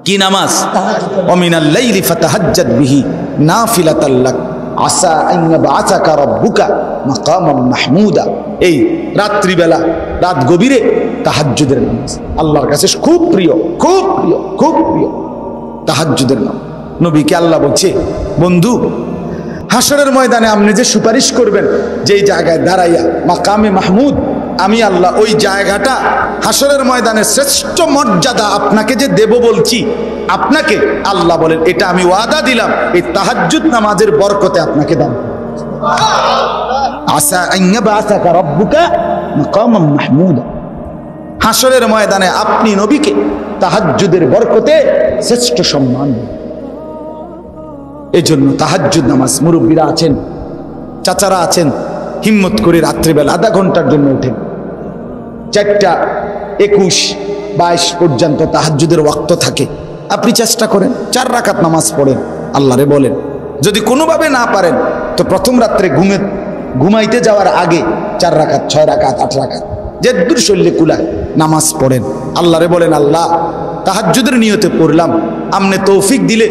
কি নামাজ? ওমিনাল লাইলি ফাতাহাজ্জাদ বিহি নাফিলাতাল লাক আসা আন ইয়াবআসাকা রাব্বুকা মাকামান মাহমুদা। এই রাত্রিবেলা, রাত গভীরে তাহাজ্জুদের নামাজ আল্লাহর কাছে খুব প্রিয়, খুব প্রিয়, খুব প্রিয় তাহাজ্জুদের নামাজ। নবীকে আল্লাহ বলছে, বন্ধু হাসরের ময়দানে আপনি যে সুপারিশ করবেন, যেই জায়গায় দাঁড়াইয়া মাকামে মাহমুদ, আমি আল্লাহ ওই জায়গাটা হাসরের ময়দানে শ্রেষ্ঠ মর্যাদা আপনাকে যে দেব বলছি, আপনাকে আল্লাহ বলেন এটা আমি ওয়াদা দিলাম এই তাহাজ্জুদ নামাজের বরকতে আপনাকে দান। আসা আন ইয়াবআসাকা রাব্বুকা মাকামান মাহমুদা। হাসরের ময়দানে আপনি নবীকে তাহাজ্জুদের বরকতে শ্রেষ্ঠ সম্মান। এজন্য তাহাজ্জুদ নামাজ, মুরব্বীরা আছেন, চাচারা আছেন, হিম্মত করে রাত্রিবেলা আধা ঘন্টার জন্য ওঠেন। 4:21-22 পর্যন্ত তাহাজ্জুদের ওয়াক্ত থাকে, আপনি চেষ্টা করেন 4 রাকাত নামাজ পড়েন, আল্লাহরে বলেন। যদি কোনোভাবে না পারেন তো প্রথম রাত্রে ঘুমাইতে যাওয়ার আগে 4 রাকাত, 6 রাকাত, 8 রাকাত, যে দূর শৈল্যে কুলায় নামাজ পড়েন, আল্লাহরে বলেন আল্লাহ তাহাজ্জুদের নিয়তে পড়লাম, আমনে তৌফিক দিলে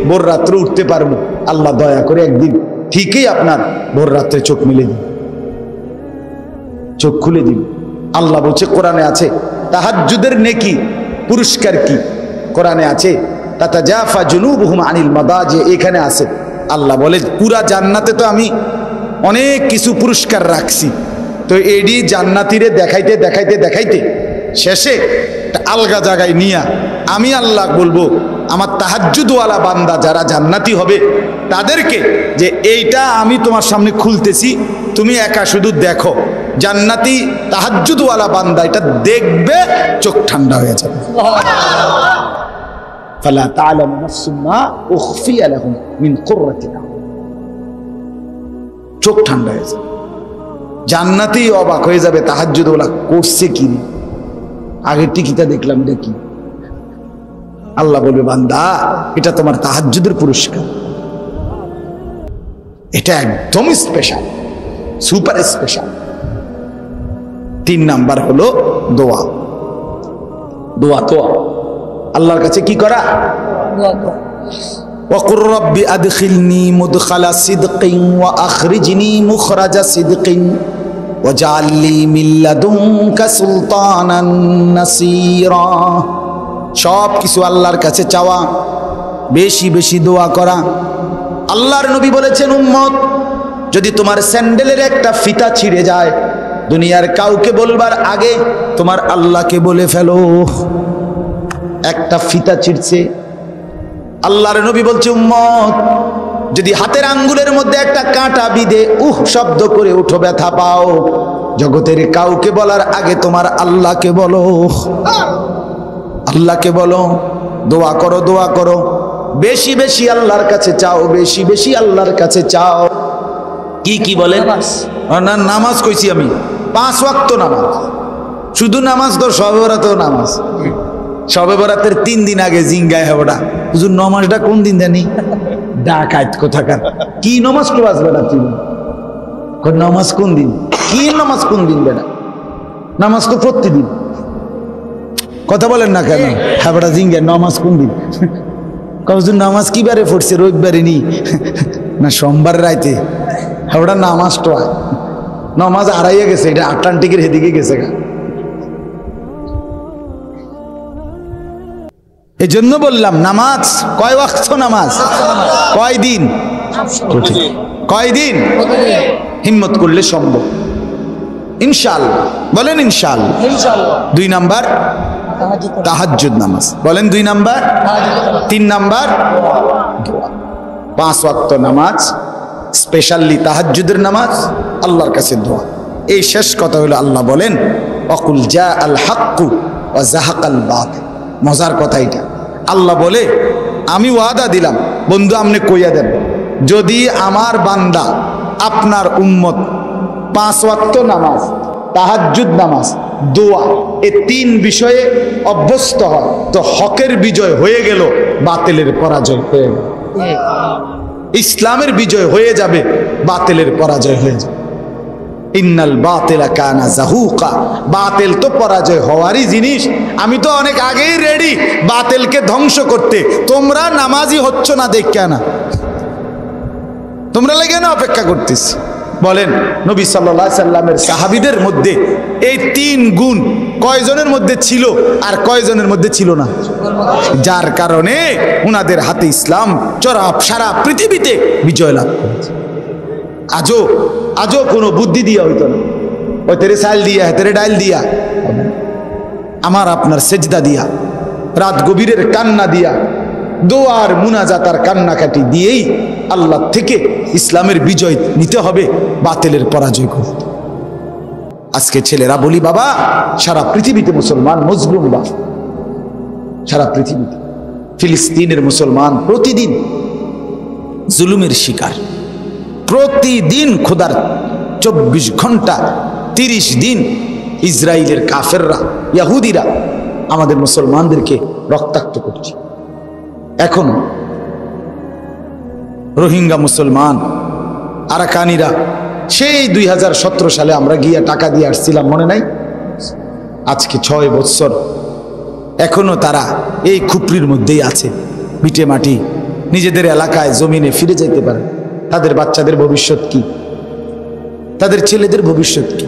ভোর রাত্রে উঠতে পারবো, আল্লাহ দয়া করে একদিন ঠিকই আপনার ভোর রাত্রে চোখ মিলে দিন, চোখ খুলে দিন। আল্লাহ বলছে, কোরআনে আছে তাহাজ্জুদের নেকি পুরস্কার কি, কোরআনে আছে তাতাজাফা জুনুবুহুম আনিল মাদাজি, এখানে আছে আল্লাহ বলে পুরা জান্নাতে তো আমি অনেক কিছু পুরস্কার রাখছি, তো এডি জান্নাতীরে দেখাইতে দেখাইতে দেখাইতে শেষে আলগা জায়গায় নিয়া আমি আল্লাহ বলবো আমার তাহাজ্জুদওয়ালা বান্দা যারা জান্নাতি হবে তাদেরকে যে এইটা আমি তোমার সামনে খুলতেছি, তুমি একা শুধু দেখো। জান্নাতি তাহাজ্জুদওয়ালা বান্দা এটা দেখবে, চোখ ঠান্ডা হয়ে যাবে। ফালা তা'লামু নাফসুম মা উখফিয়া লাহুম মিন কুররাতি আ'য়ুন, চোখ ঠান্ডা হয়ে যাবে। জান্নাতি অবাক হয়ে যাবে তাহাজ্জুদওয়ালা করছে কি, আগের টিকিটা দেখলাম এটা কি। আল্লাহ বলবে, বান্দা এটা তোমার তাহাজ্জুদের পুরস্কার, এটা একদম স্পেশাল, সুপার স্পেশাল। 3 নাম্বার হলো দোয়া। দোয়া তো আল্লাহর কাছে কি করা? ওয়াকুর রব্বি আদখিলনি মুদখালা সিদকিন ওয়া আখরিজনি মুখরাজা সিদকিন ওয়াজআল লি মিন লাদুনকা সুলতানান নাসীরা। সব কিছু আল্লাহর কাছে চাওয়া, বেশি বেশি দোয়া করা। আল্লাহর নবী বলেছেন, উম্মত যদি তোমার স্যান্ডেলের একটা ফিতা ছিঁড়ে যায়, দুনিয়ার কাউকে বলবার আগে তোমার আল্লাহকে বলে ফেলো একটা ফিতা ছিঁড়ছে। আল্লাহর নবী বলছে, উম্মত যদি হাতের আঙ্গুলের মধ্যে একটা কাঁটা বিঁধে শব্দ করে উঠো, ব্যথা পাও, জগতের কাউকে বলার আগে তোমার আল্লাহকে বলো, আল্লাহকে বলো। দোয়া করো, দোয়া করো, বেশি বেশি আল্লাহর কাছে চাও, বেশি বেশি আল্লাহর কাছে চাও। কি কি বলেন? না নামাজ কইছি আমি, 5 ওয়াক্ত নামাজ। শুধু নামাজ তো, শবে বরাতেও নামাজ। শবে বরাতের 3 দিন আগে জিঙ্গায় হবটা হুজুর নামাজটা কোন দিন জানি, ডাকাত কোথাকার, কি নামাজ ক্লাস বেটা তুই, নামাজ কোন দিন, কি নামাজ কোন দিন বেটা, নামাজ তো প্রতিদিন। কথা বলেন না কেন? হ্যাঁ বেটা জিঙ্গা, নামাজ কোন দিন? হুজুর নামাজ কি বারে পড়ছে, রবিবারে নি না সোমবার রাইতে? হ্যাঁ ওটা নামাজ তো নামাজ হারাইয়া গেছে, এটা আটলান্টিকের হেদিকে গেছে গা। এই জন্য বললাম নামাজ কয় ওয়াক্ত নামাজ, কয় দিন, কয় দিন, হিম্মত করলে সম্ভব ইনশাআল্লাহ। বলেন ইনশাআল্লাহ। 2 নাম্বার তাহাজ্জুদ নামাজ, বলেন 2 নাম্বার। 3 নাম্বার দোয়া। 5 ওয়াক্ত নামাজ, স্পেশালি তাহাজ্জুদের নামাজ, আল্লাহর কাছে দোয়া। এই শেষ কথা হলো আল্লাহ বলেন ওয়াকুল জা আল হাক্কু ওয়া যাহাকাল বাতিল। মজার কথা এটা, আল্লাহ বলে আমি ওয়াদা দিলাম, বন্ধু আপনি কইয়া দেন, যদি আমার বান্দা আপনার উম্মত 5 ওয়াক্ত নামাজ, তাহাজ্জুদ নামাজ, দোয়া, এই 3 বিষয়ে অভ্যস্ত হয় তো হকের বিজয় হয়ে গেল, বাতিলের পরাজয় হয়ে গেল। ইসলামের বিজয় হয়ে যাবে, বাতিলের পরাজয় হয়ে যাবে। ইন্নাল বাতিলা কানা যাহুকা, বাতিল তো পরাজয় হওয়ারই জিনিস। আমি তো অনেক আগেই রেডি বাতিলকে ধ্বংস করতে। তোমরা নামাজি হচ্ছ না দেখে না, তোমরা লাগে না অপেক্ষা করতেছ। বলেন নবী সাল্লাল্লাহু আলাইহি সাল্লামের সাহাবীদের মধ্যে এই 3 গুণ কয়জনের মধ্যে ছিল আর কয়জনের মধ্যে ছিল না? যার কারণে উনাদের হাতে ইসলাম সারা পৃথিবীতে বিজয় লাভ করেছে। আজও কোনো বুদ্ধি দিয়া হইতো না, ওই তেরে চাল দিয়া তেরে ডাইল দিয়া, আমার আপনার সেজদা দিয়া, রাত গভীরের কান্না দিয়া, দোয়ার মুনাজাতার কান্নাকাটি দিয়েই আল্লাহ থেকে ইসলামের বিজয় নিতে হবে, বাতিলের পরাজয় করতে। আজকে ছেলেরা বলি বাবা, সারা পৃথিবীতে মুসলমান মজলুম, বা সারা পৃথিবীতে ফিলিস্তিনের মুসলমান প্রতিদিন জুলুমের শিকার। প্রতিদিন খোদার 24 ঘন্টা 30 দিন ইসরায়েলের কাফেররা, ইহুদিরা আমাদের মুসলমানদেরকে রক্তাক্ত করছে। এখন রোহিঙ্গা মুসলমান আরাকানিরা সেই 2017 সালে আমরা গিয়ে টাকা দিয়ে আসছিলাম, মনে নাই? আজকে 6 বছর এখনো তারা এই খুপরির মধ্যেই আছে, ভিটে মাটি, নিজেদের এলাকায় জমিনে ফিরে যেতে পারে। তাদের বাচ্চাদের ভবিষ্যৎ কি? তাদের ছেলেদের ভবিষ্যৎ কি?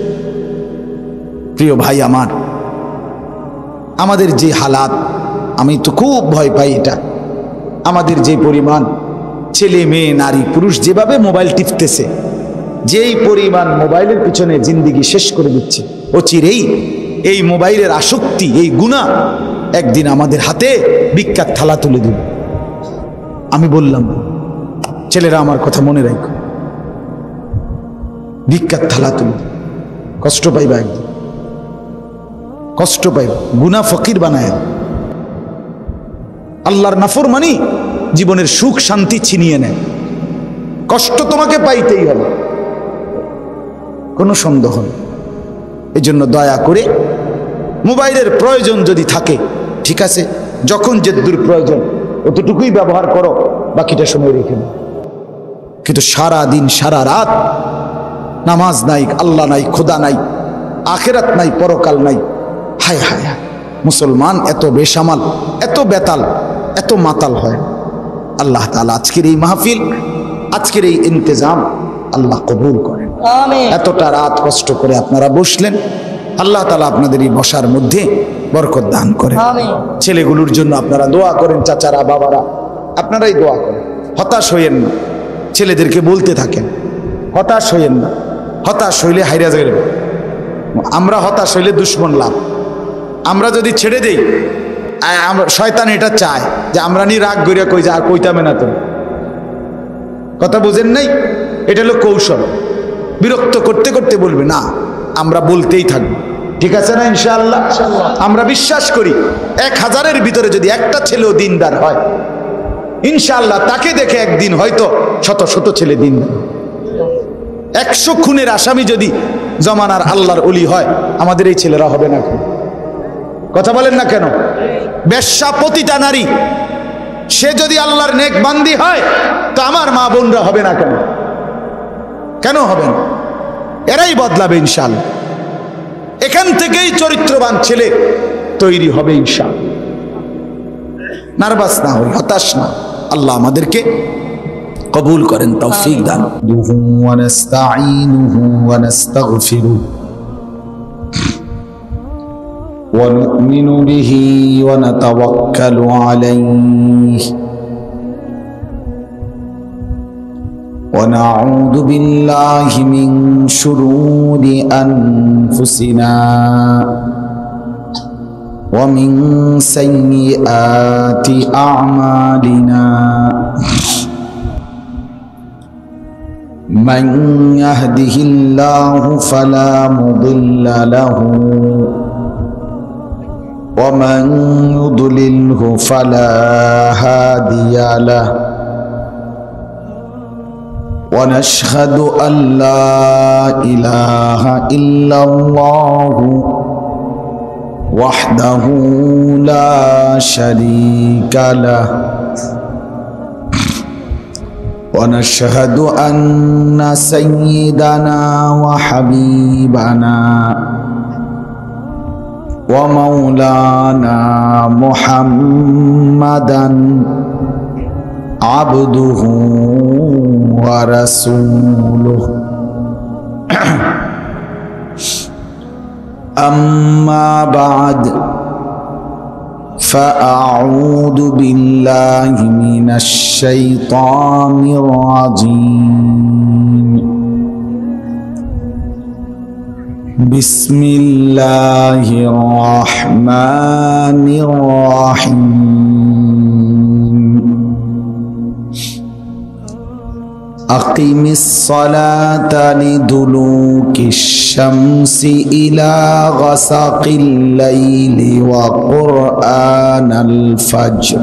প্রিয় ভাই আমার, আমাদের যে হালাত, আমি তো খুব ভয় পাই এটা। আমাদের যে পরিমাণ ছেলে মেয়ে নারী পুরুষ যেভাবে মোবাইল টিপতেছে, যেই পরিমাণ মোবাইলের পিছনে জিন্দিগি শেষ করে দিচ্ছে, অচিরেই এই মোবাইলের আসক্তি, এই গুনাহ একদিন আমাদের হাতে ভিক্ষার থালা তুলে দেবে। আমি বললাম ছেলেরা আমার কথা মনে রাখো, ভিক্ষার থালা তুলে কষ্ট পাইবা, একদিন কষ্ট পাইবা, গুনাহ ফকির বানায়। আল্লাহর নাফরমানি জীবনের সুখ শান্তি ছিনিয়ে নেয়, কষ্ট তোমাকে পাইতেই হবে, কোনো সন্দেহ নেই। এই জন্য দয়া করে মোবাইলের প্রয়োজন যদি থাকে ঠিক আছে, যখন যেদূর প্রয়োজন অতটুকুই ব্যবহার করো, বাকিটা সময় রেখে নাও। কিন্তু সারা দিন সারা রাত নামাজ নাই, আল্লাহ নাই, খোদা নাই, আখেরাত নাই, পরকাল নাই। হায় হায় হায়, মুসলমান এত বেসামাল, এত বেতাল, এত মাতাল হয়। আল্লাহ তাআলা আজকের এই মাহফিল, আজকের এই ইন্তেজাম আল্লাহ কবুল করেন। এতটা রাত কষ্ট করে আপনারা বসলেন, আল্লাহ তাআলা আপনাদের এই বসার মধ্যে বরকত দান করেন। ছেলেগুলোর জন্য আপনারা দোয়া করেন, চাচারা বাবারা আপনারাই দোয়া করেন। হতাশ হইয়েন না, ছেলেদেরকে বলতে থাকেন হতাশ হইয়েন না। হতাশ হইলে হাইরা যাবে। আমরা হতাশ হইলে দুশ্মন লাভ। আমরা যদি ছেড়ে দেই, শয়তান এটা চায় যে আমরা নি রাগ করিয়া কই যা, আর কইতামে না। তুমি কথা বুঝেন নাই? এটা হলো কৌশল। বিরক্ত করতে করতে বলবে না, আমরা বলতেই থাকবো, ঠিক আছে না? ইনশাআল্লাহ আমরা বিশ্বাস করি 1000-এর ভিতরে যদি একটা ছেলেও দিনদার হয়, ইনশাআল্লাহ তাকে দেখে একদিন হয়তো শত শত ছেলে দিনদার। 100 খুনের আসামি যদি জমানার আল্লাহর ওলি হয়, আমাদের এই ছেলেরা হবে না কেন? কথা বলেন না কেন? বেশ্যা পতিতা নারী সে যদি আল্লাহর নেক বান্দি হয়, তো আমার মা বোনরা হবে না কেন? কেন হবে না? এরাই বদলাবে ইনশাআল্লাহ। এখান থেকেই চরিত্রবান ছেলে তৈরি হবে ইনশাআল্লাহ। নার্ভাস না হই, হতাশ না। আল্লাহ আমাদেরকে কবুল করেন, তৌফিক দান। ওয়া নাস্তাঈনুহু ওয়া নাস্তাগফিরুহু ওয়া নু'মিনু বিহি ওয়া নাতাওয়াক্কালু আলাইহি ওয়া নাউযু বিল্লাহি মিন শুরুরি আনফুসিনা ওয়া মিন সাইয়্যাতি আ'মালিনা। من يهده الله فلا مضل له ومن يضلله فلا هادي له ونشهد أن لا إله إلا الله وحده لا شريك له ونشهد أن سيدنا وحبيبنا ومولانا محمدا عبده ورسوله أما بعد فأعوذ بالله من الشيطان الرجيم بسم الله الرحمن الرحيم أقم الصلاة لدلوك الشمس إلى غسق الليل وقرآن الفجر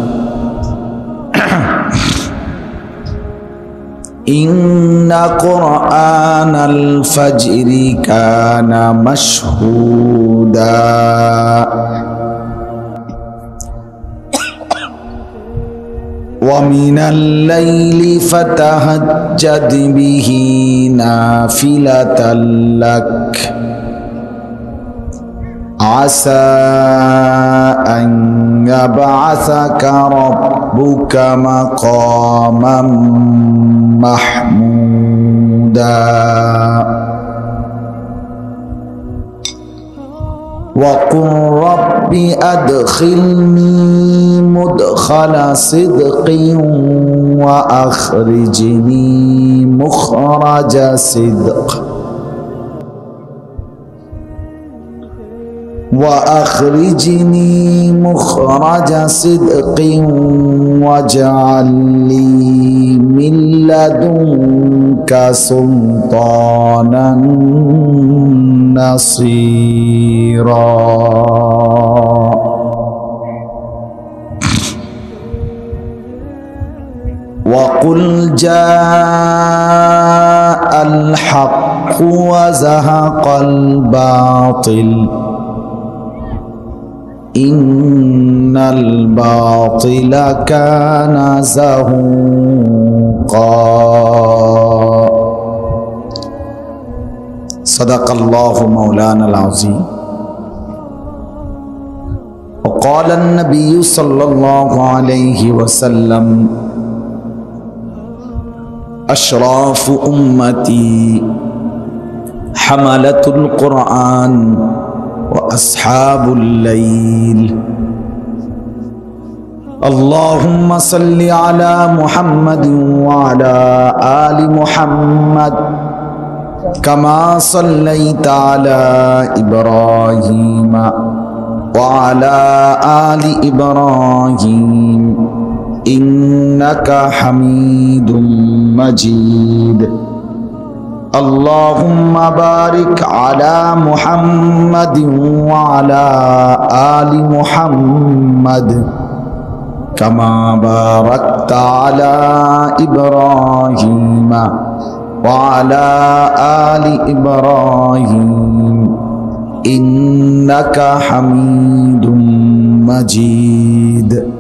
إن قرآن الفجر كان مشهودا ومن الليل فتهجد به نافلة لك عسى أن يبعثك ربك مقاما محمودا وقل رب أدخلني مدخل صدق وأخرجني مخرج صدق وأخرجني مخرج صدق واجعل لي من لدنك سلطانا نصيرا وقل جاء الحق وزهق الباطل إن الباطل كان زهوقا صدق الله مولانا العظيم وقال النبي صلى الله عليه وسلم أشراف أمتي حملة القرآن وأصحاب الليل اللهم صل على محمد وعلى آل محمد كما صليت على إبراهيم وعلى آل إبراهيم إنك حميد مجيد اللهم بارك على محمد وعلى آل محمد كما باركت على إبراهيم وعلى آل إبراهيم إنك حميد مجيد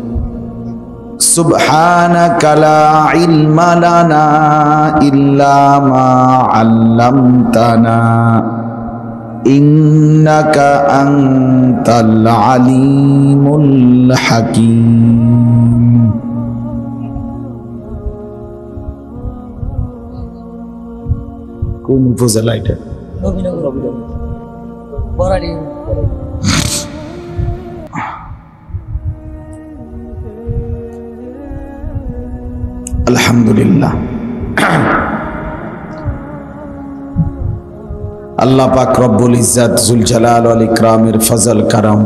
سبحانك لا علم لنا إلا ما علمتنا إنك أنت العليم الحكيم كم فضل أيضا আলহামদুলিল্লাহ আল্লাহ পাক রব্বুল ইজ্জাত জুল জালাল ওয়াল ইকরামের ফজল কারাম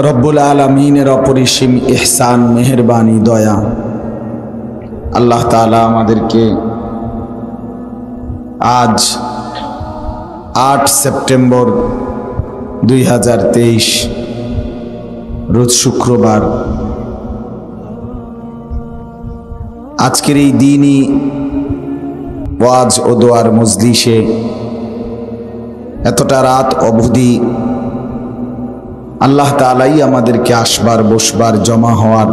রব্বুল আলামিনের অপরিসীম ইহসান মেহেরবানি দয়া আল্লাহ তাআলা আমাদেরকে আজ 8 সেপ্টেম্বর 2023 রোজ শুক্রবার আজকের এই দিনই ওয়াজ ও দোয়ার মজলিসে এতটা রাত অবধি আল্লাহ তাআলাই আমাদেরকে আসবার বসবার জমা হওয়ার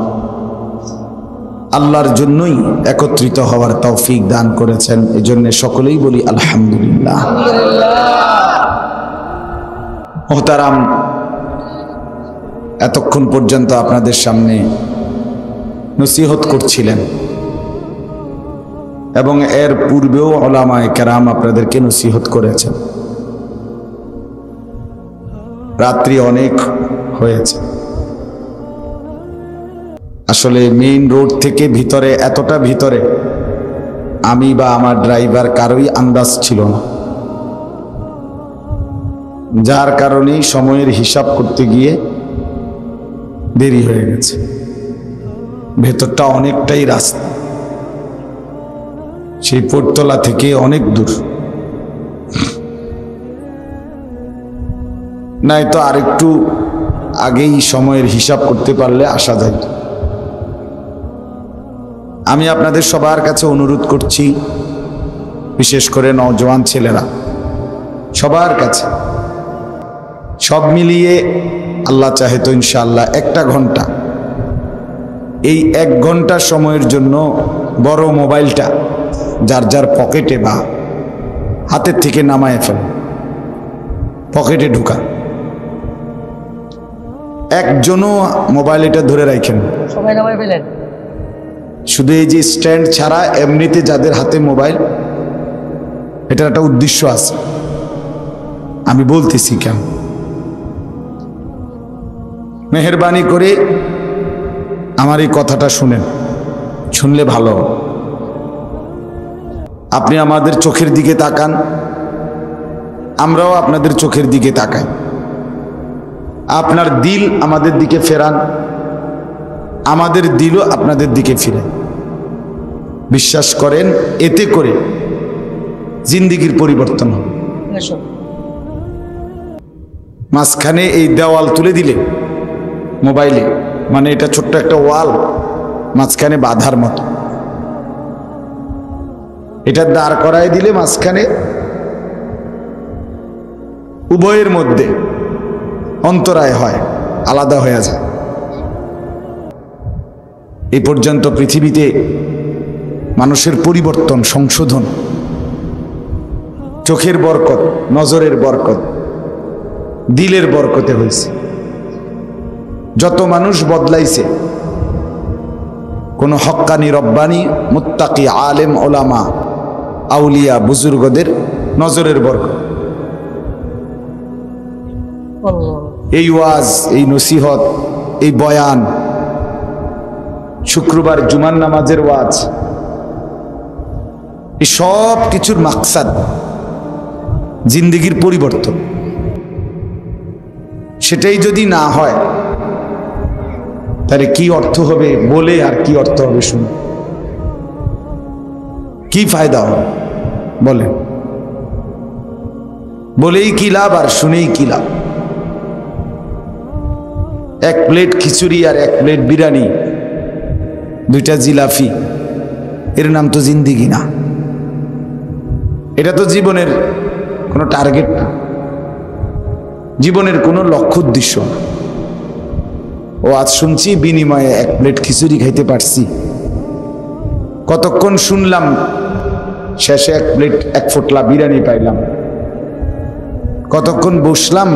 আল্লাহর জন্যই একত্রিত হওয়ার তৌফিক দান করেছেন। এজন্য সকলেই বলি আলহামদুলিল্লাহ। মোহতারাম, এতক্ষণ পর্যন্ত আপনাদের সামনে নসিহত করছিলেন এবং এর পূর্বেও উলামায়ে কেরাম আপনাদেরকে নসিহত করেছেন। রাত্রি অনেক হয়েছে। আসলে মেইন রোড থেকে ভিতরে, এতটা ভিতরে আমি বা আমার ড্রাইভার কারোই আন্দাজ ছিল না, যার কারণেই সময়ের হিসাব করতে গিয়ে দেরি হয়ে গেছে। ভেতরটা অনেকটাই রাস্তা, সেই পোর্টতলা থেকে অনেক দূর। নাই তো আরেকটু আগেই সময়ের হিসাব করতে পারলে আসা যায়। আমি আপনাদের সবার কাছে অনুরোধ করছি, বিশেষ করে নওজোয়ান ছেলেরা, সবার কাছে, সব মিলিয়ে আল্লাহ চাহে তো ইনশাআল্লাহ একটা ঘন্টা, এই 1 ঘন্টা সময়ের জন্য বড় মোবাইলটা যার যার পকেটে বা হাতের থেকে নামায় ফেল, পকেটে ঢুকা। একজনও মোবাইল এটা ধরে রাখেন, সবাই নামায় ফেলেন। শুধু এই যে স্ট্যান্ড ছাড়া এমনিতে যাদের হাতে মোবাইল, এটার একটা উদ্দেশ্য আছে, আমি বলতেছি কেন। মেহেরবানি করে আমার এই কথাটা শুনেন, শুনলে ভালো। আপনি আমাদের চোখের দিকে তাকান, আমরাও আপনাদের চোখের দিকে তাকাই। আপনার দিল আমাদের দিকে ফেরান, আমাদের দিলও আপনাদের দিকে ফিরে। বিশ্বাস করেন, এতে করে জিন্দেগির পরিবর্তন হবে। মাঝখানে এই দেওয়াল তুলে দিলে মোবাইলে, মানে এটা ছোট্ট একটা ওয়াল, মাঝখানে বাধার মতো, এটা দাঁড় করায় দিলে মাঝখানে উভয়ের মধ্যে অন্তরায় হয়, আলাদা হয়ে যায়। এই পর্যন্ত পৃথিবীতে মানুষের পরিবর্তন, সংশোধন চোখের বরকত, নজরের বরকত, দিলের বরকতে হয়েছে। যত মানুষ বদলাইছে, কোন হক্কানি, রব্বানি, মুত্তাকি, আলেম, ওলামা, আউলিয়া, বুজুর্গদের নজরের বরকত। এই ওয়াজ, এই নসিহত, এই বয়ান, শুক্রবার জুমার নামাজের ওয়াজ, এই সব কিছুর মাকসাদ জিন্দেগির পরিবর্তন। সেটাই যদি না হয় তাহলে কি অর্থ হবে বলে, আর কি অর্থ হবে শুনে, কি ফায়দা হবে বলে? বলেই কি লাভ আর শুনেই কি লাভ? 1 প্লেট খিচুড়ি আর 1 প্লেট বিরিয়ানি, 2টা জিলাপি, এর নাম তো জিন্দেগি না। এটা তো জীবনের কোনো টার্গেট না, জীবনের কোনো লক্ষ্য উদ্দেশ্য না। ও আজ শুনছি বিনিময়ে 1 প্লেট খিচুড়ি খাইতে পারছি, কতক্ষণ শুনলাম, শেষে 1 প্লেট 1 ফোঁটলা বিরিয়ানি পাইলাম, কতক্ষণ বসলাম,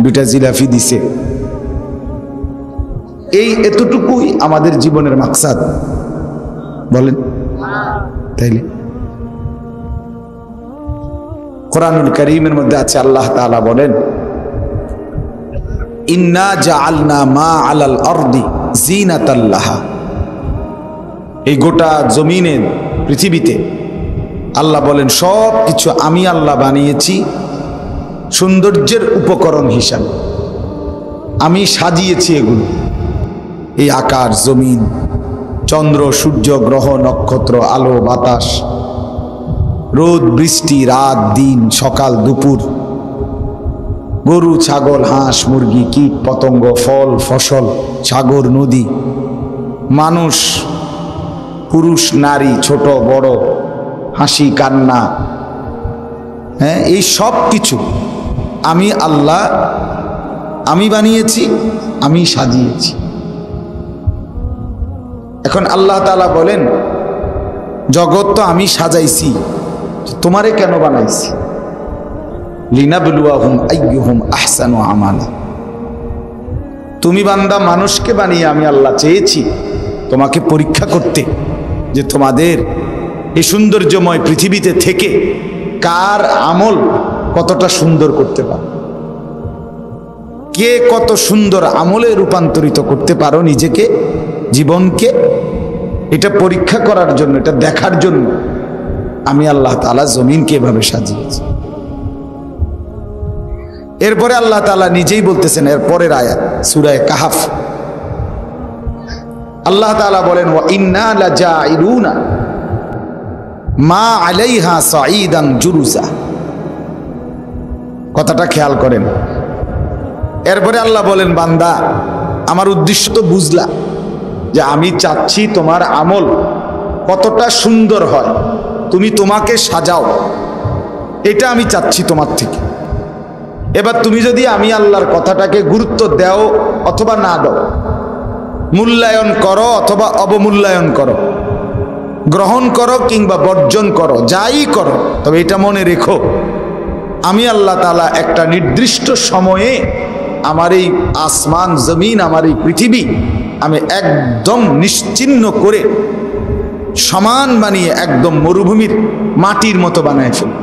2টা জিলাপি দিছে। এই এতটুকুই আমাদের জীবনের মাকসাদ, বলেন? তাইলে কোরআনুল কারীমের মধ্যে আছে, আল্লাহ তাআলা বলেন, ইন্না জাআলনা মা আলাল আরদি জিনাতাল লাহা। এই গোটা জমিনে, পৃথিবীতে আল্লাহ বলেন সব কিছু আমি আল্লাহ বানিয়েছি সৌন্দর্যের উপকরণ হিসাবে, আমি সাজিয়েছি এগুলো। এই আকাশ, জমিন, চন্দ্র, সূর্য, গ্রহ, নক্ষত্র, আলো, বাতাস, রোদ, বৃষ্টি, রাত, দিন, সকাল, দুপুর, গরু, ছাগল, হাঁস, মুরগি, কীট, পতঙ্গ, ফল, ফসল, সাগর, নদী, মানুষ, পুরুষ, নারী, ছোট বড়, হাসি, কান্না, হ্যাঁ, এই সব কিছু আমি আল্লাহ, আমি বানিয়েছি, আমি সাজিয়েছি। এখন আল্লাহ তাআলা বলেন, জগৎ তো আমি সাজাইছি, তোমারে কেন বানাইছি? লিনাবলুয়াহুম আইয়ুহুম আহসানু আমালা। তুমি বান্দা মানুষকে বানিয়ে আমি আল্লাহ চেয়েছি তোমাকে পরীক্ষা করতে, যে তোমাদের এই সৌন্দর্যময় পৃথিবীতে থেকে কার আমল কতটা সুন্দর করতে পারো, কে কত সুন্দর আমলে রূপান্তরিত করতে পারো নিজেকে, জীবনকে। এটা পরীক্ষা করার জন্য, এটা দেখার জন্য আমি আল্লাহ তাআলা জমিনকে এভাবে সাজিয়েছি। এরপরে আল্লাহ তাআলা নিজেই বলতেছেন, এর পরের আয়াত সূরা কাহফ, আল্লাহ তাআলা বলেন, ওয়া ইন্না লাজাইলুনা মা আলাইহা সাঈদান জুরুজা। কথাটা খেয়াল করেন। এরপরে আল্লাহ বলেন, বান্দা আমার উদ্দেশ্য তো বুঝলা, যে আমি চাচ্ছি তোমার আমল কতটা সুন্দর হয়, তুমি তোমাকে সাজাও, এটা আমি চাচ্ছি তোমার থেকে। এবার তুমি যদি আমি আল্লাহর কথাটাকে গুরুত্ব দাও অথবা না দাও, মূল্যায়ন করো অথবা অবমূল্যায়ন করো, গ্রহণ করো কিংবা বর্জন করো, যাই করো, তবে এটা মনে রেখো, আমি আল্লাহ তাআলা একটা নির্দিষ্ট সময়ে আমার এই আসমান জমিন, আমার এই পৃথিবী আমি একদম নিশ্চিহ্ন করে সমান বানিয়ে একদম মরুভূমির মাটির মতো বানায় ফেলব।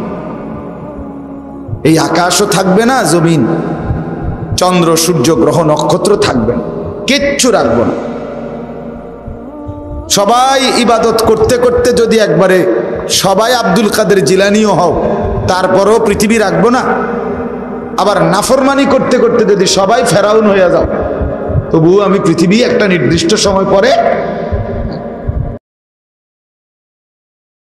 এই আকাশও থাকবে না, জমিন, চন্দ্র সূর্য গ্রহ নক্ষত্র থাকবে না, কিচ্ছু রাখবো না। সবাই ইবাদত করতে করতে যদি একবারে সবাই আব্দুল কাদের জিলানিও হও, তারপরও পৃথিবী রাখবো না। আবার নাফরমানি করতে করতে যদি সবাই ফেরাউন হয়ে যাও, তবুও আমি পৃথিবী একটা নির্দিষ্ট সময় পরে